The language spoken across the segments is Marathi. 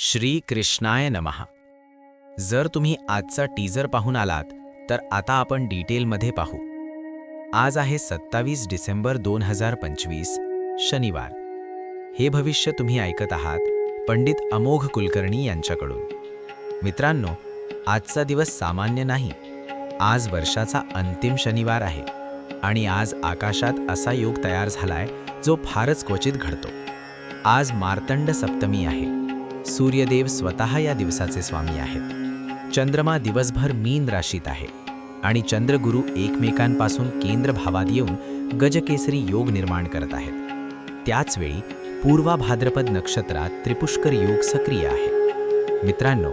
श्री कृष्णाय नमः. जर तुम्ही आजचा टीजर पाहून आलात तर आता आपण डिटेलमध्ये पाहू. आज आहे 27 डिसेंबर 2025 शनिवार. हे भविष्य तुम्ही ऐकत आहात पंडित अमोघ कुलकर्णी यांच्याकडून. मित्रांनो, आजचा दिवस सामान्य नाही. आज वर्षाचा अंतिम शनिवार आहे आणि आज आकाशात असा योग तयार झालाय जो फारच क्वचित घडतो. आज मार्तंड सप्तमी आहे. सूर्यदेव स्वतः या दिवसाचे स्वामी आहेत. चंद्रमा दिवसभर मीन राशीत आहे आणि चंद्रगुरु एकमेकांपासून केंद्र भावात येऊन गजकेसरी योग निर्माण करत आहेत. त्याचवेळी पूर्वा भाद्रपद नक्षत्रात त्रिपुष्कर योग सक्रिय आहे. मित्रांनो,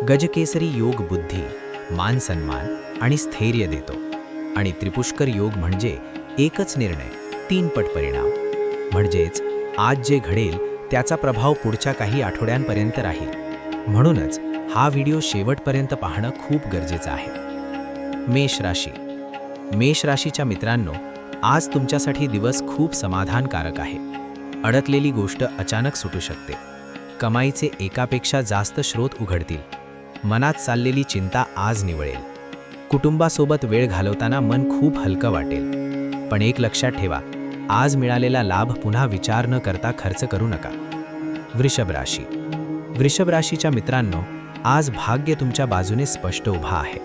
गजकेसरी योग बुद्धी, मान सन्मान आणि स्थैर्य देतो आणि त्रिपुष्कर योग म्हणजे एकच निर्णय, 3 पट परिणाम. म्हणजेच आज जे घडेल त्याचा प्रभाव पुढच्या काही आठवड्यांपर्यंत राहील. म्हणूनच हा व्हिडिओ शेवटपर्यंत पाहणं खूप गरजेचं आहे. मेष राशी. मेष राशीच्या मित्रांनो, आज तुमच्यासाठी दिवस खूप समाधानकारक आहे. अडकलेली गोष्ट अचानक सुटू शकते. कमाईचे एकापेक्षा जास्त स्रोत उघडतील. मनात चाललेली चिंता आज निवळेल. कुटुंबासोबत वेळ घालवताना मन खूप हलकं वाटेल. पण एक लक्षात ठेवा, आज मिळालेला लाभ पुन्हा विचार न करता खर्च करू नका. वृषभ राशी. वृषभ राशीच्या मित्रांनो, आज भाग्य तुमच्या बाजूने स्पष्ट उभा आहे.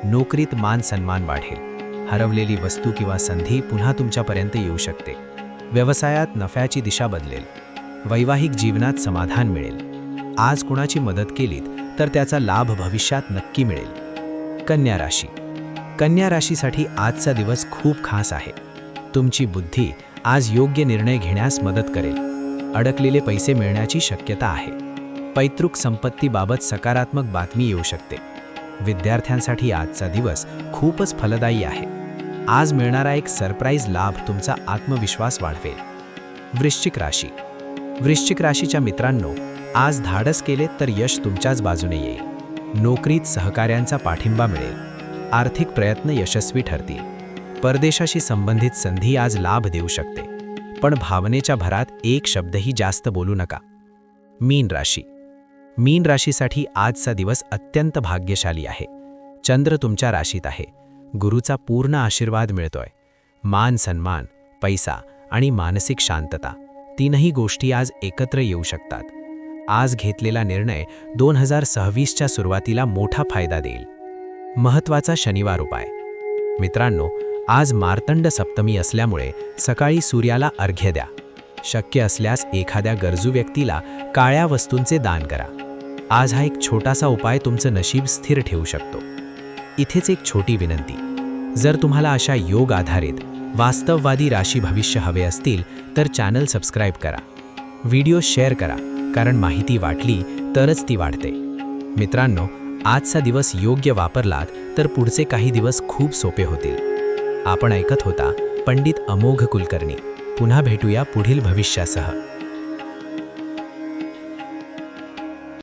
नोकरीत मान सन्मान वाढेल. हरवलेली वस्तू किंवा संधी पुन्हा तुमच्यापर्यंत येऊ शकते. व्यवसायात नफ्याची दिशा बदलेल. वैवाहिक जीवनात समाधान मिळेल. आज कुणाची मदत केलीत तर त्याचा लाभ भविष्यात नक्की मिळेल. कन्या राशी. कन्या राशीसाठी आजचा दिवस खूप खास आहे. तुमची बुद्धी आज योग्य निर्णय घेण्यास मदत करेल. अडकलेले पैसे मिळण्याची शक्यता आहे. पैतृक संपत्तीबाबत सकारात्मक बातमी येऊ शकते. विद्यार्थ्यांसाठी आजचा दिवस खूपच फलदायी आहे. आज मिळणारा एक सरप्राईज लाभ तुमचा आत्मविश्वास वाढवेल. वृश्चिक राशी. वृश्चिक राशीच्या मित्रांनो, आज धाडस केले तर यश तुमच्याच बाजूने येईल. नोकरीत सहकाऱ्यांचा पाठिंबा मिळेल. आर्थिक प्रयत्न यशस्वी ठरतील. परदेशाशी संबंधित संधी आज लाभ देऊ शकते. पण भावनेच्या भरात एक शब्दही जास्त बोलू नका. मीन राशी. मीन राशीसाठी आजचा दिवस अत्यंत भाग्यशाली आहे. चंद्र तुमच्या राशीत आहे. गुरुचा पूर्ण आशीर्वाद मिळतोय. मान सन्मान, पैसा आणि मानसिक शांतता, 3ही गोष्टी आज एकत्र येऊ शकतात. आज घेतलेला निर्णय 2026च्या सुरुवातीला मोठा फायदा देईल. महत्त्वाचा शनिवार उपाय. मित्रांनो, आज मार्तंड सप्तमी असल्यामुळे सकाळी सूर्याला अर्घ्य द्या. शक्य असल्यास एखाद्या गरजू व्यक्तीला काळ्या वस्तूंचे दान करा. आज हा एक छोटासा उपाय तुमचं नशीब स्थिर ठेवू शकतो. इथेच एक छोटी विनंती. जर तुम्हाला अशा योग आधारित वास्तववादी राशी भविष्य हवे असतील तर चॅनल सबस्क्राईब करा. व्हिडिओ शेअर करा, कारण माहिती वाटली तरच ती वाढते. मित्रांनो, आजचा दिवस योग्य वापरलात तर पुढचे काही दिवस खूप सोपे होतील. आपण ऐकत होता पंडित अमोघ कुलकर्णी. पुन्हा भेटूया पुढील भविष्यासह.